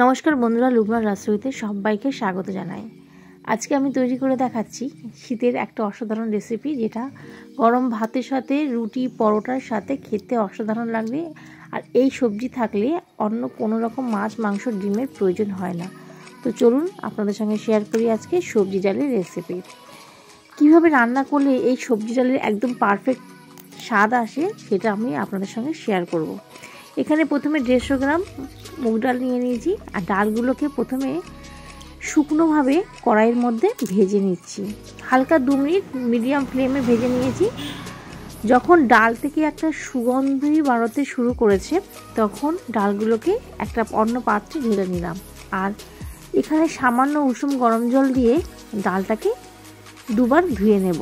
নমস্কার বন্ধুরা, লুবনার রাসুইতে সবাইকে স্বাগত জানাই। আজকে আমি তৈরি করে দেখাচ্ছি শীতের একটা অসাধারণ রেসিপি, যেটা গরম ভাতের সাথে, রুটি, পরোটার সাথে খেতে অসাধারণ লাগবে। আর এই সবজি থাকলে অন্য কোনো রকম মাছ, মাংস, ডিমের প্রয়োজন হয় না। তো চলুন আপনাদের সঙ্গে শেয়ার করি আজকে সবজি ডালের রেসিপি। কিভাবে রান্না করলে এই সবজি ডালের একদম পারফেক্ট স্বাদ আসে, সেটা আমি আপনাদের সঙ্গে শেয়ার করব। এখানে প্রথমে 150 গ্রাম মুগ ডাল নিয়ে নিয়েছি। আর ডালগুলোকে প্রথমে শুকনোভাবে কড়াইয়ের মধ্যে ভেজে নিচ্ছি। হালকা 2 মিনিট মিডিয়াম ফ্লেমে ভেজে নিয়েছি। যখন ডাল থেকে একটা সুগন্ধি বাড়তে শুরু করেছে, তখন ডালগুলোকে একটা অন্য পাত্রে ঢেলে নিলাম। আর এখানে সামান্য উষুম গরম জল দিয়ে ডালটাকে দুবার ধুয়ে নেব।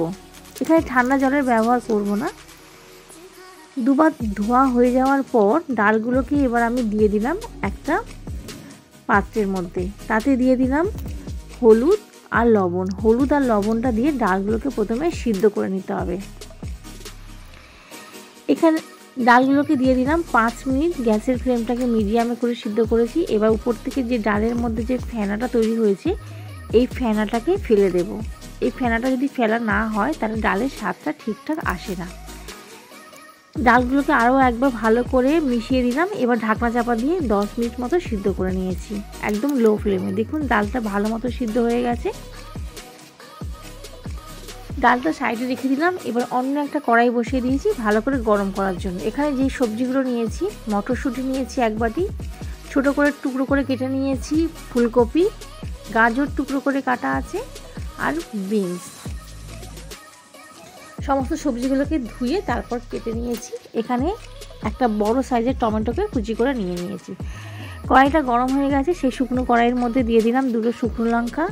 এখানে ঠান্ডা জলের ব্যবহার করব না। দুবার ধোয়া হয়ে যাওয়ার পর ডালগুলোকে এবার আমি দিয়ে দিলাম একটা পাত্রের মধ্যে। তাতে দিয়ে দিলাম হলুদ আর লবণ। হলুদ আর লবণটা দিয়ে ডালগুলোকে প্রথমে সিদ্ধ করে নিতে হবে। এখানে ডালগুলোকে দিয়ে দিলাম 5 মিনিট। গ্যাসের ফ্লেমটাকে মিডিয়ামে করে সিদ্ধ করেছি। এবার উপর থেকে যে ডালের মধ্যে যে ফেনাটা তৈরি হয়েছে, এই ফেনাটাকে ফেলে দেব। এই ফেনাটা যদি ফেলা না হয়, তাহলে ডালের স্বাদটা ঠিকঠাক আসে না। ডালগুলোকে আরও একবার ভালো করে মিশিয়ে দিলাম। এবার ঢাকনা চাপা দিয়ে 10 মিনিট মতো সিদ্ধ করে নিয়েছি, একদম লো ফ্লেমে। দেখুন ডালটা ভালো মতো সিদ্ধ হয়ে গেছে। ডালটা সাইডে রেখে দিলাম। এবার অন্য একটা কড়াই বসিয়ে দিয়েছি ভালো করে গরম করার জন্য। এখানে যে সবজিগুলো নিয়েছি, মটরশুঁটি নিয়েছি 1 বাটি, ছোটো করে টুকরো করে কেটে নিয়েছি ফুলকপি, গাজর টুকরো করে কাটা আছে, আর বিনস। সমস্ত সবজিগুলোকে ধুয়ে তারপর কেটে নিয়েছি। এখানে একটা বড় সাইজের টমেটোকে কুচি করে নিয়ে নিয়েছি। কড়াইটা গরম হয়ে গেছে। সেই শুকনো কড়াইয়ের মধ্যে দিয়ে দিলাম 2 শুকনো লঙ্কা,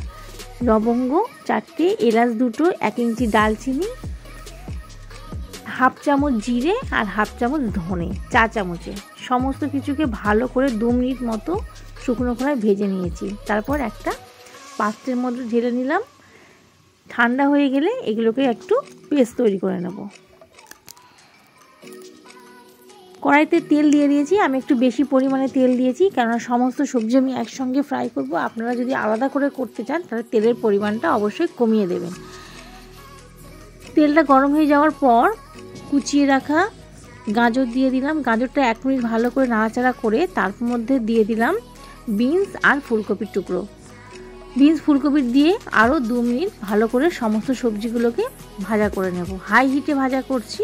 লবঙ্গ 4টে, এলাচ 2টো, 1 ইঞ্চি দালচিনি, হাফ চামচ জিরে আর হাফ চামচ ধনে, চা চামচে। সমস্ত কিছুকে ভালো করে 2 মিনিট মতো শুকনো কড়াই ভেজে নিয়েছি। তারপর একটা পাত্রের মধ্যে ঢেলে নিলাম। ঠান্ডা হয়ে গেলে এগুলোকে একটু পেস্ট তৈরি করে নেব। কড়াইতে তেল দিয়ে দিয়েছি। আমি একটু বেশি পরিমাণে তেল দিয়েছি, কেননা সমস্ত সবজি আমি একসঙ্গে ফ্রাই করব। আপনারা যদি আলাদা করে করতে চান, তাহলে তেলের পরিমাণটা অবশ্যই কমিয়ে দেবেন। তেলটা গরম হয়ে যাওয়ার পর কুচিয়ে রাখা গাজর দিয়ে দিলাম। গাজরটা 1 মিনিট ভালো করে নাড়াচাড়া করে তার মধ্যে দিয়ে দিলাম বিনস আর ফুলকপির টুকরো। বিনস ফুলকপি দিয়ে আরও 2 মিনিট ভালো করে সমস্ত সবজিগুলোকে ভাজা করে নেব। হাই হিটে ভাজা করছি।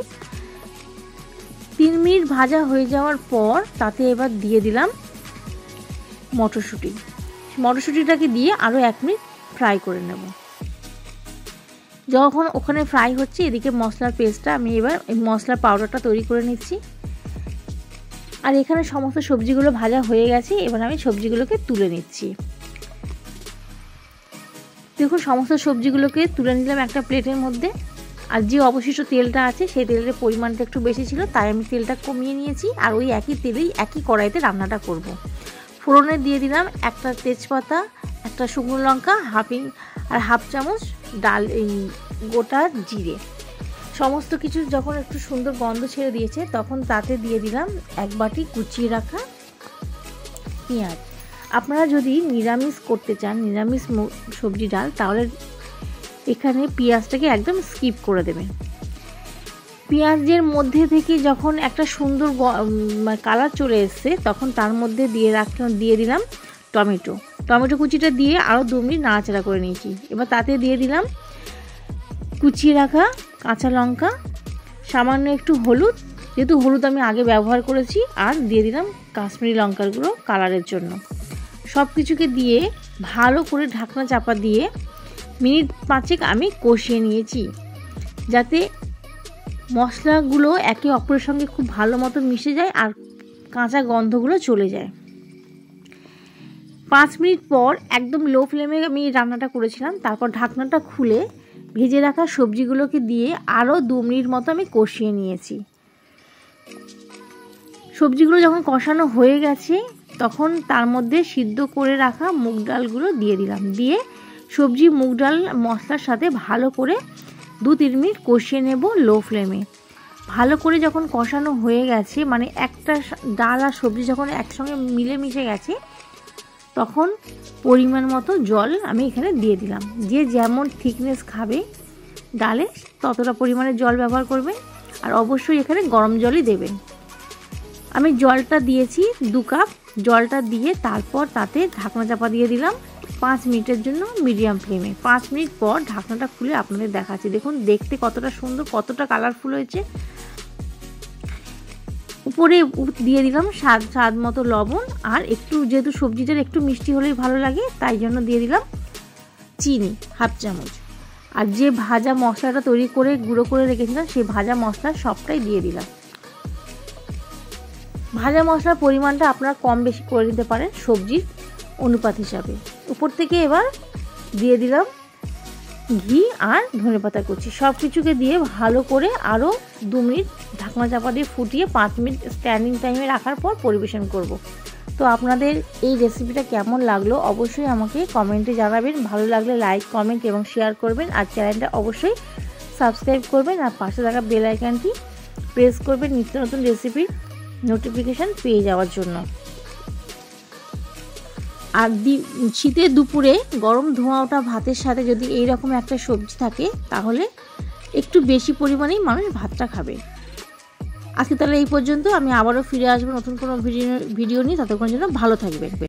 3 মিনিট ভাজা হয়ে যাওয়ার পর তাতে এবার দিয়ে দিলাম মটরশুঁটিটাকে দিয়ে আরও 1 মিনিট ফ্রাই করে নেব। যখন ওখানে ফ্রাই হচ্ছে, এদিকে মশলার পেস্টটা আমি এবার এই মশলার পাউডারটা তৈরি করে নিচ্ছি। আর এখানে সমস্ত সবজিগুলো ভাজা হয়ে গেছে। এবার আমি সবজিগুলোকে তুলে নিচ্ছি। দেখুন সমস্ত সবজিগুলোকে তুলে নিলাম একটা প্লেটের মধ্যে। আর যে অবশিষ্ট তেলটা আছে, সেই তেলের পরিমাণটা একটু বেশি ছিল, তাই আমি তেলটা কমিয়ে নিয়েছি। আর ওই একই তেলেই একই কড়াইতে রান্নাটা করব। ফোড়নে দিয়ে দিলাম একটা তেজপাতা, একটা শুকনো লঙ্কা, হাফ চামচ গোটা জিরে। সমস্ত কিছু যখন একটু সুন্দর গন্ধ ছেড়ে দিয়েছে, তখন তাতে দিয়ে দিলাম 1 বাটি কুচিয়ে রাখা পেঁয়াজ। আপনারা যদি নিরামিষ করতে চান, নিরামিষ সবজি ডাল, তাহলে এখানে পেঁয়াজটাকে একদম স্কিপ করে দেবেন। পেঁয়াজের মধ্যে থেকে যখন একটা সুন্দর কালার চলে এসছে, তখন তার মধ্যে দিয়ে দিলাম টমেটো কুচিটা দিয়ে আরও 2 মিনিট নাড়াচাড়া করে নিয়েছি। এবার তাতে দিয়ে দিলাম কুচিয়ে রাখা কাঁচা লঙ্কা, সামান্য একটু হলুদ, যেহেতু হলুদ আমি আগে ব্যবহার করেছি, আর দিয়ে দিলাম কাশ্মীরি লঙ্কার গুঁড়ো কালারের জন্য। সব কিছুকে দিয়ে ভালো করে ঢাকনা চাপা দিয়ে মিনিট 5 আমি কষিয়ে নিয়েছি, যাতে মশলাগুলো একে অপরের সঙ্গে খুব ভালো মতো মিশে যায় আর কাঁচা গন্ধগুলো চলে যায়। 5 মিনিট পর একদম লো ফ্লেমে আমি রান্নাটা করেছিলাম। তারপর ঢাকনাটা খুলে ভেজে রাখা সবজিগুলোকে দিয়ে আরও 2 মিনিট মতো আমি কষিয়ে নিয়েছি। সবজিগুলো যখন কষানো হয়ে গেছে, তখন তার মধ্যে সিদ্ধ করে রাখা মুগ ডালগুলো দিয়ে দিলাম। দিয়ে সবজি, মুগ ডাল মশলার সাথে ভালো করে 2-3 মিনিট কষিয়ে নেব লো ফ্লেমে। ভালো করে যখন কষানো হয়ে গেছে, মানে একটা ডাল আর সবজি যখন একসঙ্গে মিলেমিশে গেছে, তখন পরিমাণ মতো জল আমি এখানে দিয়ে দিলাম। যে যেমন থিকনেস খাবে ডালে ততটা পরিমাণে জল ব্যবহার করবেন, আর অবশ্যই এখানে গরম জলই দেবেন। আমি জলটা দিয়েছি 2 কাপ। জলটা দিয়ে তারপর তাতে ঢাকনা চাপা দিয়ে দিলাম 5 মিনিটের জন্য মিডিয়াম ফ্লেমে। 5 মিনিট পর ঢাকনাটা খুলে আপনাদের দেখাচ্ছি। দেখুন দেখতে কতটা সুন্দর, কতটা কালারফুল হয়েছে। উপরে দিয়ে দিলাম স্বাদ মতো লবণ, আর একটু যেহেতু সবজিটার একটু মিষ্টি হলেই ভালো লাগে তাই জন্য দিয়ে দিলাম চিনি 1/2 চামচ। আর যে ভাজা মশলাটা তৈরি করে গুঁড়ো করে রেখেছিলাম সেই ভাজা মশলা সবটাই দিয়ে দিলাম। ভাজা মশলার পরিমাণটা আপনারা কম বেশি করে দিতে পারেন সবজির অনুপাত হিসাবে। উপর থেকে এবার দিয়ে দিলাম ঘি আর ধনেপাতা কুচি। সব কিছুকে দিয়ে ভালো করে আরও 2 মিনিট ঢাকনা চাপা দিয়ে ফুটিয়ে 5 মিনিট স্ট্যান্ডিং টাইমে রাখার পর পরিবেশন করব। তো আপনাদের এই রেসিপিটা কেমন লাগলো অবশ্যই আমাকে কমেন্টে জানাবেন। ভালো লাগলে লাইক, কমেন্ট এবং শেয়ার করবেন, আর চ্যানেলটা অবশ্যই সাবস্ক্রাইব করবেন, আর পাশে থাকা বেল আইকনটি প্রেস করবেন নিত্য নতুন রেসিপির নোটিফিকেশান পেয়ে যাওয়ার জন্য। আর শীতের দুপুরে গরম ধোঁয়া ওঠা ভাতের সাথে যদি এই রকম একটা সবজি থাকে তাহলে একটু বেশি পরিমাণেই মানুষ ভাতটা খাবে। আজকে তাহলে এই পর্যন্ত। আমি আবারও ফিরে আসবো নতুন কোনো ভিডিও নিয়ে। ততক্ষণ জন্য ভালো থাকবেন।